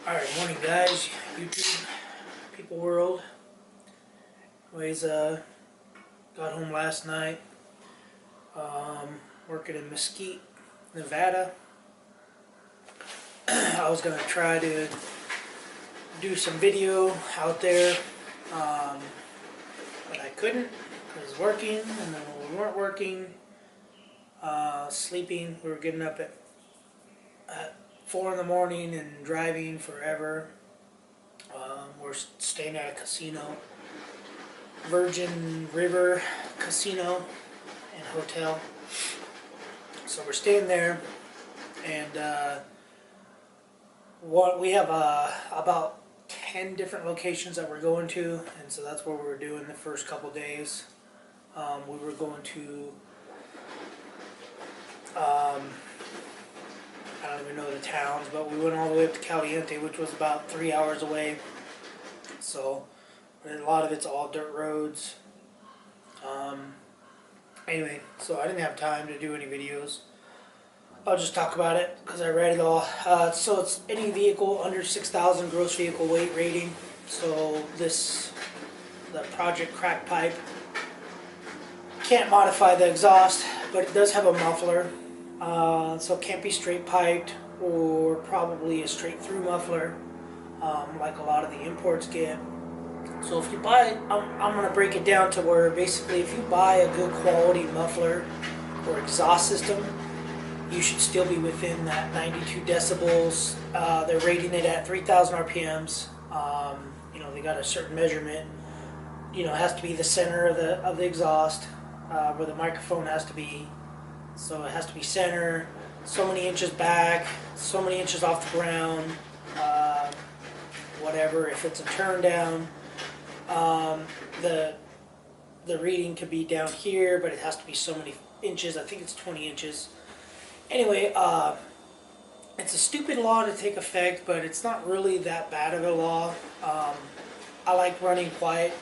Alright, morning guys, YouTube, people world. Anyways, got home last night, working in Mesquite, Nevada. I was going to try to do some video out there, but I couldn't. I was working, and then when we weren't working, sleeping. We were getting up at 4 in the morning and driving forever. We're staying at a casino, Virgin River Casino and Hotel. So we're staying there, and we have about 10 different locations that we're going to, and so that's what we were doing the first couple days. We were going to I don't even know the towns, but we went all the way up to Caliente, which was about 3 hours away. So a lot of it's all dirt roads. Anyway, so I didn't have time to do any videos. I'll just talk about it because I read it all. So it's any vehicle under 6,000 gross vehicle weight rating. So the Project Crack Pipe can't modify the exhaust, but it does have a muffler. So it can't be straight piped or probably a straight through muffler, like a lot of the imports get. So if you buy, I'm going to break it down to where basically if you buy a good quality muffler or exhaust system, you should still be within that 92 decibels. They're rating it at 3,000 RPMs. They got a certain measurement. It has to be the center of the exhaust, where the microphone has to be. So it has to be center, so many inches back, so many inches off the ground, whatever. If it's a turn down, the reading could be down here, but it has to be so many inches. I think it's 20 inches. Anyway, it's a stupid law to take effect, but it's not really that bad of a law. I like running quiet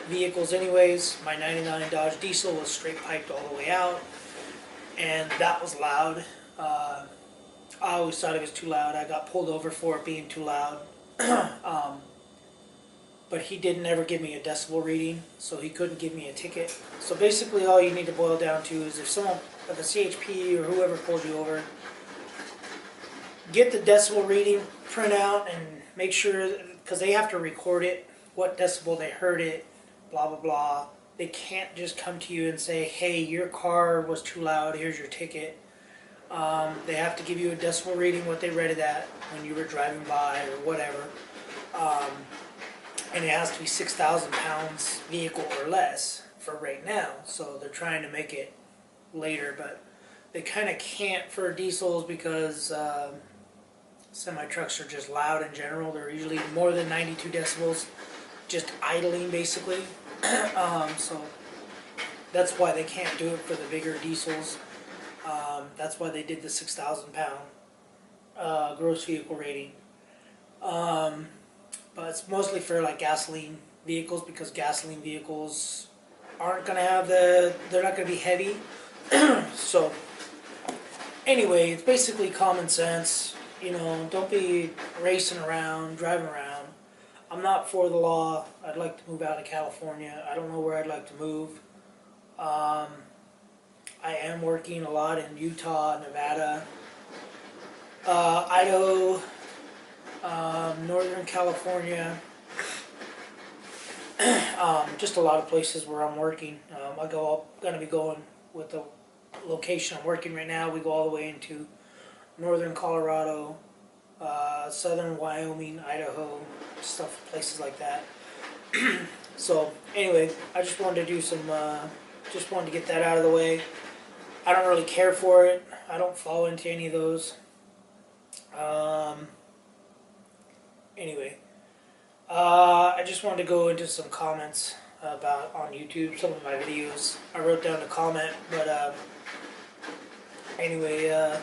vehicles anyways. My 99 Dodge diesel was straight piped all the way out, and that was loud. I always thought it was too loud. I got pulled over for it being too loud. But he didn't ever give me a decibel reading, so he couldn't give me a ticket. So basically all you need to boil down to is if someone at the CHP or whoever pulled you over, get the decibel reading, print out, and make sure, because they have to record it, what decibel they heard it, blah, blah, blah. They can't just come to you and say, hey, your car was too loud, here's your ticket. They have to give you a decibel reading, what they read it at when you were driving by or whatever. And it has to be 6,000 pounds vehicle or less for right now. So they're trying to make it later, but they kind of can't for diesels because semi-trucks are just loud in general. They're usually more than 92 decibels, just idling basically. So that's why they can't do it for the bigger diesels. That's why they did the 6,000 pound gross vehicle rating. But it's mostly for like gasoline vehicles, because gasoline vehicles aren't going to have they're not going to be heavy. So anyway, it's basically common sense. Don't be racing around, driving around. I'm not for the law. I'd like to move out of California. I don't know where I'd like to move. I am working a lot in Utah, Nevada, Idaho, Northern California, just a lot of places where I'm working. I'm going to be going with the location I'm working right now. We go all the way into Northern Colorado, Southern Wyoming, Idaho, places like that. So anyway, I just wanted to do some, just wanted to get that out of the way. I don't really care for it. I don't fall into any of those. Anyway, I just wanted to go into some comments on YouTube, some of my videos. I wrote down a comment, but anyway,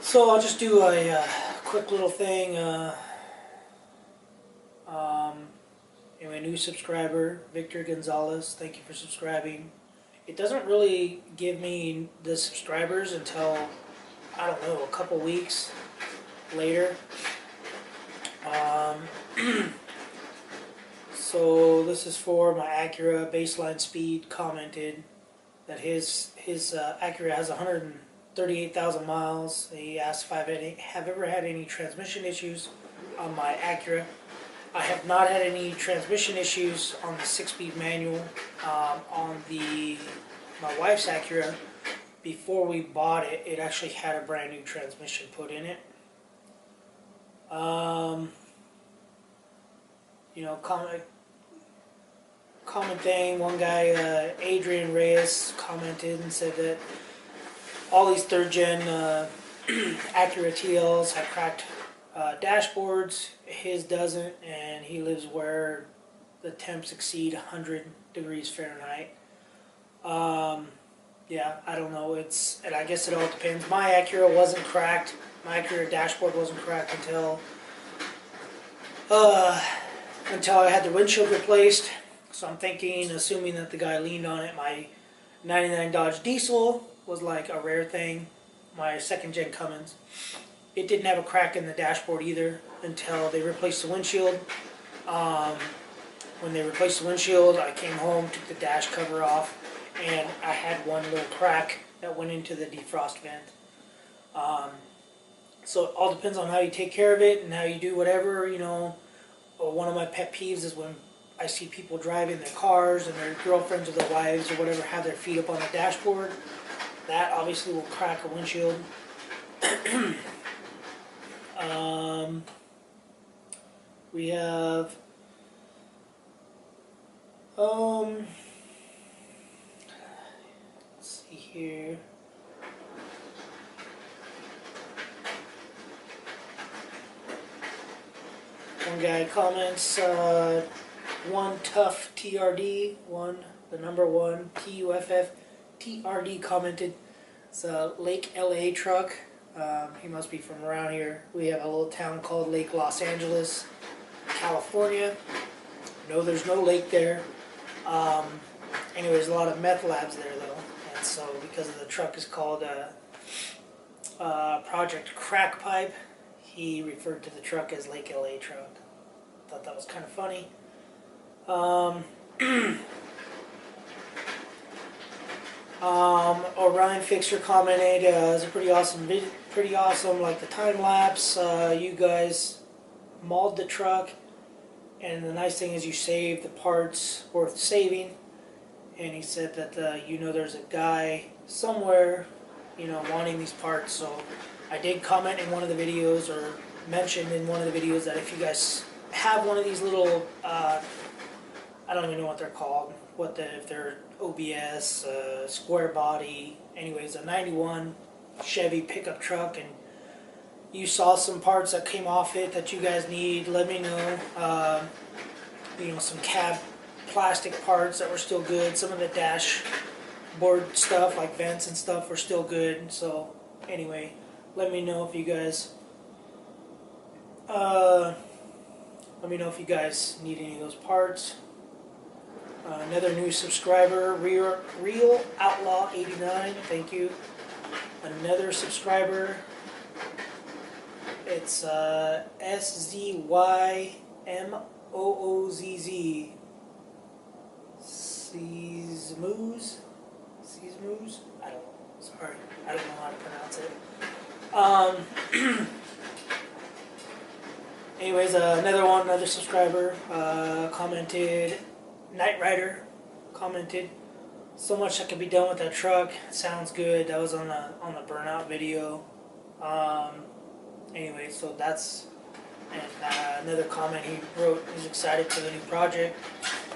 so I'll just do a quick little thing. Anyway, new subscriber, Victor Gonzalez, thank you for subscribing. It doesn't really give me the subscribers until, I don't know, a couple weeks later. So this is for my Acura baseline speed. Commented that his Acura has 138,000 miles. He asked if have ever had any transmission issues on my Acura. I have not had any transmission issues on the 6-speed manual. On my wife's Acura, before we bought it, it actually had a brand new transmission put in it. You know, common thing. One guy, Adrian Reyes, commented and said that all these third-gen Acura TLs have cracked dashboards. His doesn't, and he lives where the temps exceed 100 degrees Fahrenheit. Yeah, I don't know. And I guess it all depends. My Acura wasn't cracked. My Acura dashboard wasn't cracked until I had the windshield replaced. So I'm assuming that the guy leaned on it. My 99 Dodge diesel was like a rare thing. My 2nd-gen Cummins. It didn't have a crack in the dashboard either until they replaced the windshield. When they replaced the windshield, I came home, took the dash cover off, and I had one little crack that went into the defrost vent. So it all depends on how you take care of it and how you do whatever, you know. One of my pet peeves is when I see people driving their cars and their girlfriends or their wives or whatever have their feet up on the dashboard. That obviously will crack a windshield. We have let's see here. One guy comments, one tough TRD, the number one TUFF TRD commented. It's a Lake LA truck. He must be from around here. We have a little town called Lake Los Angeles, California. No, there's no lake there. Anyways, a lot of meth labs there though. And so because the truck is called Project Crack Pipe, he referred to the truck as Lake LA truck. Thought that was kind of funny. Orion Fixer commented, it's a pretty awesome, like the time lapse. You guys mauled the truck, and the nice thing is you saved the parts worth saving. And he said that you know, there's a guy somewhere, you know, wanting these parts. So I did comment in one of the videos, or mentioned in one of the videos, that if you guys have one of these little, I don't even know what they're called, if they're OBS, square body, anyways, a 91 Chevy pickup truck, and you saw some parts that came off it that you guys need, let me know. You know, some cab plastic parts that were still good. Some of the dashboard stuff, like vents and stuff, were still good. So anyway, let me know if you guys need any of those parts. Another new subscriber, Real Outlaw 89, thank you. Another subscriber, it's SZYMOOZZ, Seasmoos? I don't know, sorry, I don't know how to pronounce it. Anyways, another subscriber commented, Knight Rider commented, so much that could be done with that truck. Sounds good. That was on the burnout video. Anyway, so that's, and another comment he wrote, he's excited for the new project.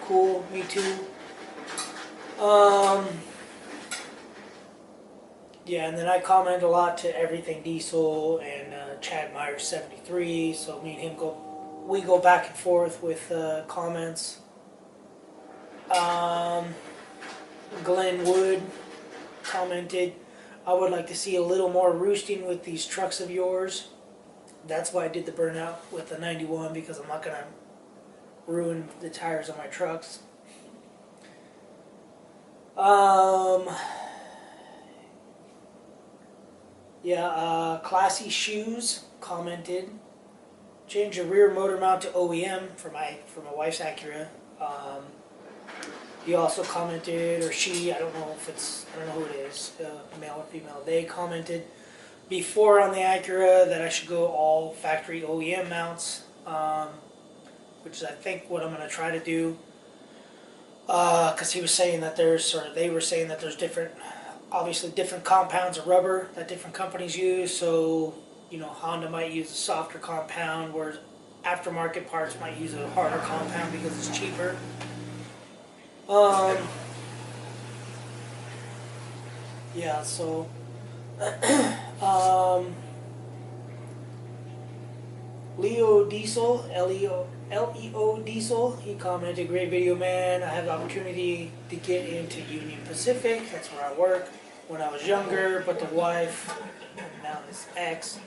Cool, me too. Yeah, and then I comment a lot to Everything Diesel and Chad Myers 73. So me and him we go back and forth with comments. Glenn Wood commented, I would like to see a little more roosting with these trucks of yours. That's why I did the burnout with the 91, because I'm not going to ruin the tires on my trucks. Yeah, Classy Shoes commented, changed the rear motor mount to OEM for my wife's Acura. He also commented, or she, I don't know who it is, male or female. They commented before on the Acura that I should go all factory OEM mounts, which is I think what I'm going to try to do. Because he was saying that they were saying that there's obviously different compounds of rubber that different companies use. So, you know, Honda might use a softer compound, whereas aftermarket parts might use a harder compound because it's cheaper. Yeah, so Leo Diesel, Leo Diesel, he commented, great video, man. I have the opportunity to get into Union Pacific. That's where I work when I was younger, but the wife, now his ex,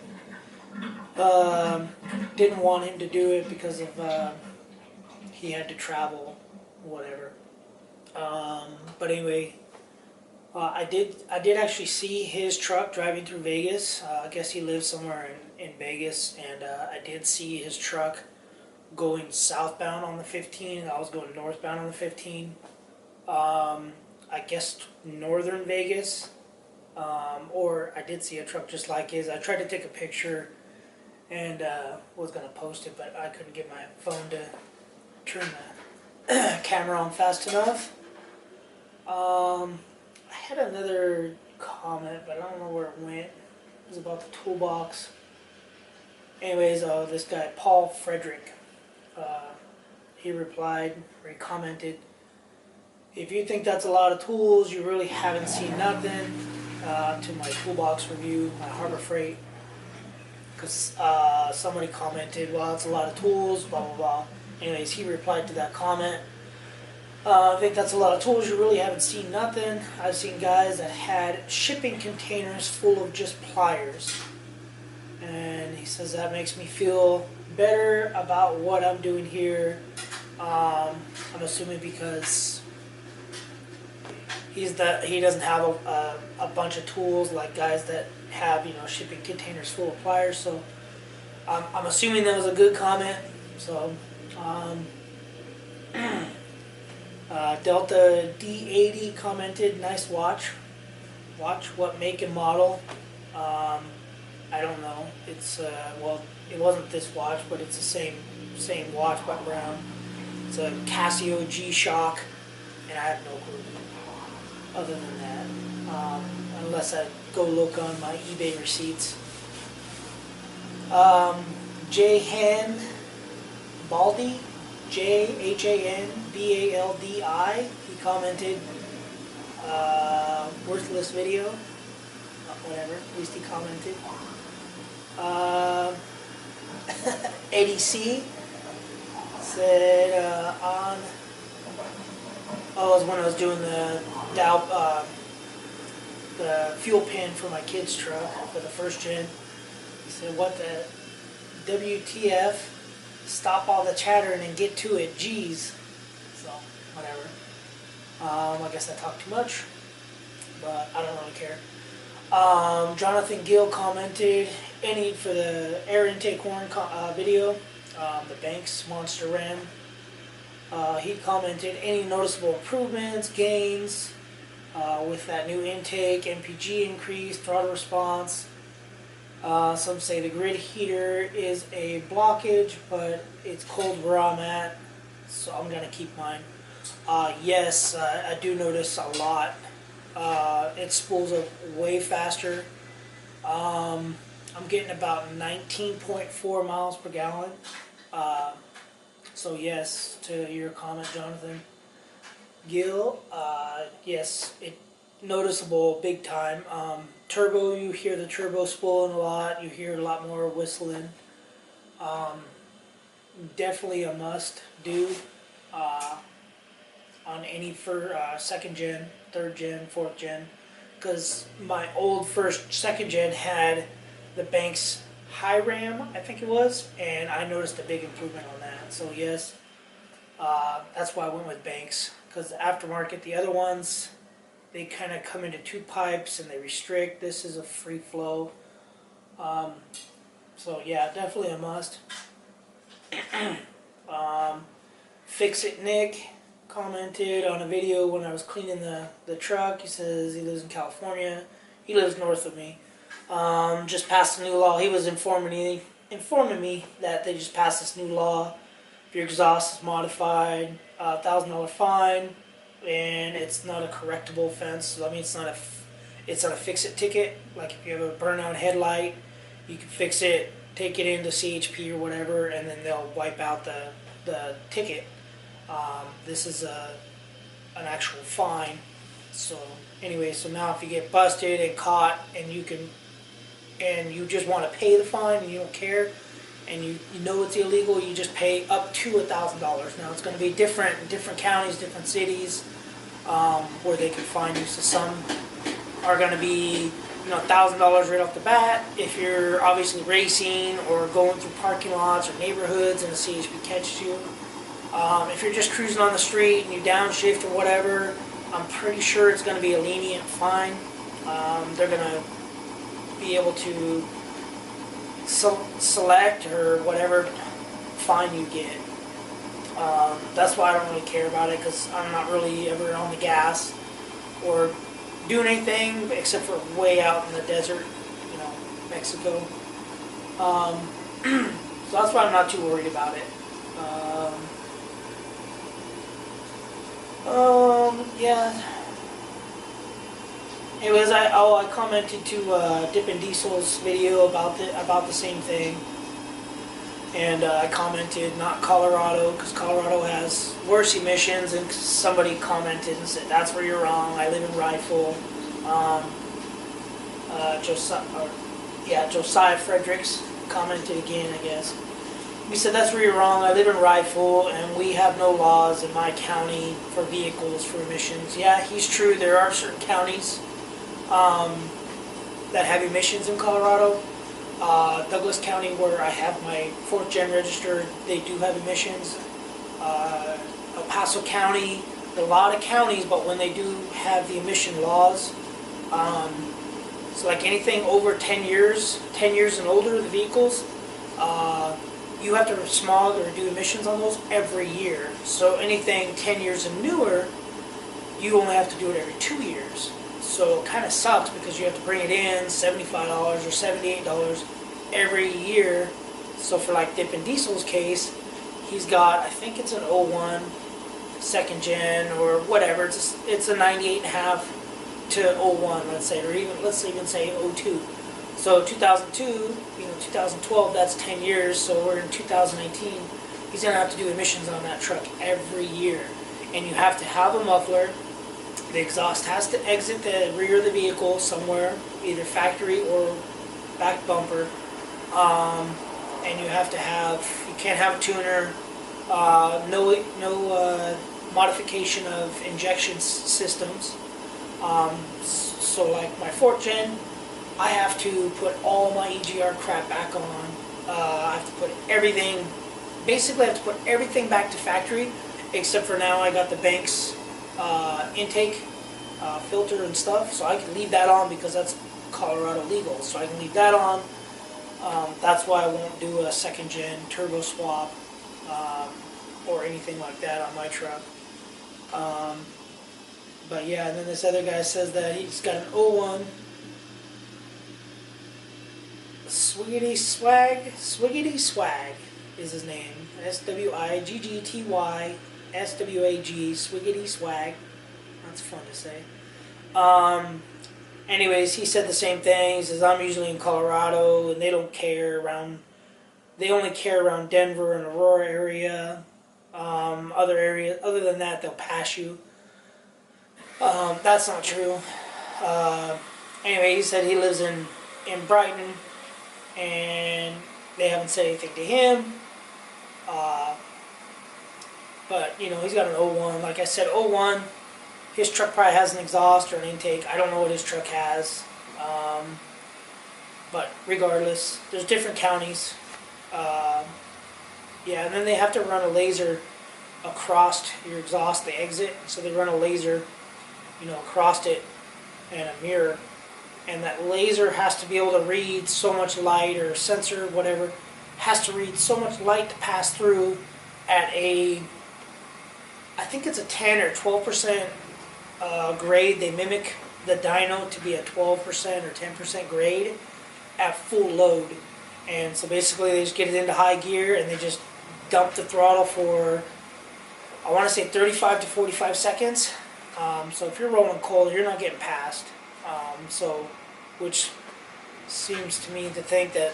didn't want him to do it because of he had to travel, whatever. But anyway, I did actually see his truck driving through Vegas. I guess he lives somewhere in Vegas, and I did see his truck going southbound on the 15, and I was going northbound on the 15. I guess northern Vegas, or I did see a truck just like his. I tried to take a picture and was going to post it, but I couldn't get my phone to turn the camera on fast enough. I had another comment, but I don't know where it went. It was about the toolbox. Anyways, this guy, Paul Frederick, he replied, or he commented, if you think that's a lot of tools, you really haven't seen nothing, to my toolbox review, my Harbor Freight. Because somebody commented, well, it's a lot of tools, blah, blah, blah. Anyways, he replied to that comment. I think that's a lot of tools. You really haven't seen nothing. I've seen guys that had shipping containers full of just pliers. And he says that makes me feel better about what I'm doing here. I'm assuming because he doesn't have a bunch of tools like guys that have, you know, shipping containers full of pliers. So I'm assuming that was a good comment. So. Delta D80 commented, nice watch. Watch, what make and model? I don't know. It's well, it wasn't this watch, but it's the same watch but brown. It's a Casio G-Shock, and I have no clue other than that, unless I go look on my eBay receipts. J-Han Baldi, J-H-A-N-B-A-L-D-I, he commented, worthless video, whatever, at least he commented. Eddie C said, it was when I was doing the fuel pin for my kid's truck, for the first gen. He said, what the WTF? Stop all the chattering and get to it, geez. So, whatever. I guess I talked too much, but I don't really care. Jonathan Gill commented, any for the air intake horn video, the Banks Monster Ram. He commented, any noticeable improvements, gains, with that new intake, MPG increase, throttle response. Some say the grid heater is a blockage, but it's cold where I'm at, so I'm going to keep mine. Yes, I do notice a lot. It spools up way faster. I'm getting about 19.4 miles per gallon. So yes, to your comment, Jonathan Gill, yes, it noticeable big time. Turbo, you hear the turbo spooling a lot. You hear a lot more whistling. Definitely a must do on any for second gen, third gen, fourth gen, because my old second gen had the Banks high ram, I think it was, and I noticed a big improvement on that. So yes, that's why I went with Banks, because the aftermarket, the other ones, they kind of come into two pipes and they restrict. This is a free flow. So yeah, definitely a must. Fix It Nick commented on a video when I was cleaning the truck. He says he lives in California. He lives north of me. Just passed a new law. He was informing me that they just passed this new law. If your exhaust is modified, $1,000 fine, and it's not a correctable offense. So, I mean, it's not a fix-it ticket. Like if you have a burnout headlight, you can fix it, take it into CHP or whatever, and then they'll wipe out the ticket. This is an actual fine. So anyway, so now if you get busted and caught, and you just want to pay the fine and you don't care, and you know it's illegal, you just pay up to $1,000. Now it's going to be different in different counties, different cities, where they can fine you. So some are going to be, $1,000 right off the bat if you're obviously racing or going through parking lots or neighborhoods and the CHP catches you. If you're just cruising on the street and you downshift or whatever, I'm pretty sure it's going to be a lenient fine. They're going to be able to select or whatever fine you get. That's why I don't really care about it, because I'm not really ever on the gas or doing anything except for way out in the desert, Mexico. So that's why I'm not too worried about it. Yeah. Anyways, I commented to Dippin' Diesel's video about the same thing, and I commented not Colorado, because Colorado has worse emissions, and somebody commented and said that's where you're wrong. I live in Rifle. Josiah Fredericks commented again, I guess. He said that's where you're wrong. I live in Rifle, and we have no laws in my county for vehicles for emissions. Yeah, he's true. There are certain counties that have emissions in Colorado. Douglas County, where I have my 4th gen registered, they do have emissions. El Paso County, a lot of counties, but when they do have the emission laws, so like anything over 10 years and older, the vehicles, you have to smog or do emissions on those every year. So anything 10 years and newer, you only have to do it every 2 years. So it kind of sucks, because you have to bring it in $75 or $78 every year. So for like Dippin' Diesel's case, he's got, I think it's an 01 2nd gen or whatever. It's a 98.5 to 01, let's say, or let's even say 02. So 2002, 2012, that's 10 years. So we're in 2019. He's gonna have to do emissions on that truck every year, and you have to have a muffler. The exhaust has to exit the rear of the vehicle somewhere, either factory or back bumper. And you have to you can't have a tuner, no modification of injection systems. So like my 4th gen, I have to put all my EGR crap back on. I have to put everything, basically I have to put everything back to factory, except for now I got the Banks intake filter and stuff, so I can leave that on because that's Colorado legal, so I can leave that on. That's why I won't do a 2nd gen turbo swap or anything like that on my truck. But yeah, and then this other guy says that he's got an 01 Swiggity Swag is his name. SWIGGTY SWAG, Swiggity Swag. That's fun to say. Anyways, he said the same thing. He says, I'm usually in Colorado, and they don't care around, they only care around Denver and Aurora area. Other areas, other than that, they'll pass you. That's not true. Anyway, he said he lives in Brighton, and they haven't said anything to him. But, he's got an 01. Like I said, 01, his truck probably has an exhaust or an intake. I don't know what his truck has. But regardless, there's different counties. Yeah, and then they have to run a laser across your exhaust, the exit. So they run a laser, across it and a mirror. And that laser has to be able to read so much light or sensor, whatever, has to read so much light to pass through at a, I think it's a 10 or 12% grade. They mimic the dyno to be a 12% or 10% grade at full load. And so basically they just get it into high gear and they just dump the throttle for, I want to say 35 to 45 seconds. So if you're rolling cold, you're not getting past. So, which seems to me to think that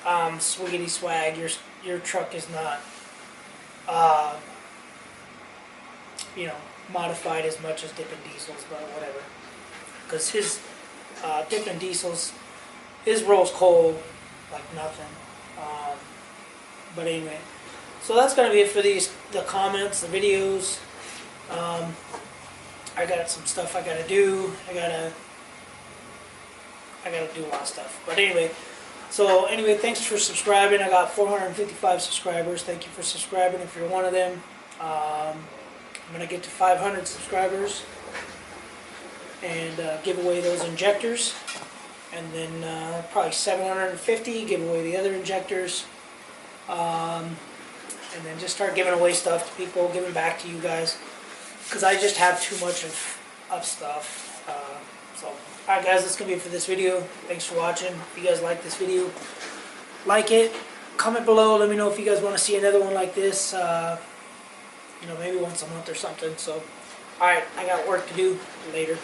swiggity swag, your truck is not, you know, modified as much as Dippin' Diesel's, but whatever. Because his Dippin' Diesel's, his rolls cold like nothing. But anyway, so that's gonna be it for the comments, the videos. I got some stuff I gotta do. I gotta do a lot of stuff. But anyway, thanks for subscribing. I got 455 subscribers. Thank you for subscribing if you're one of them. I'm gonna get to 500 subscribers and give away those injectors, and then probably 750 give away the other injectors, and then just start giving away stuff to people, giving back to you guys, because I just have too much of stuff. So, alright guys, that's going to be it for this video. Thanks for watching. If you guys like this video, like it, comment below, let me know if you guys want to see another one like this, you know, maybe once a month or something. So, alright, I got work to do. Later.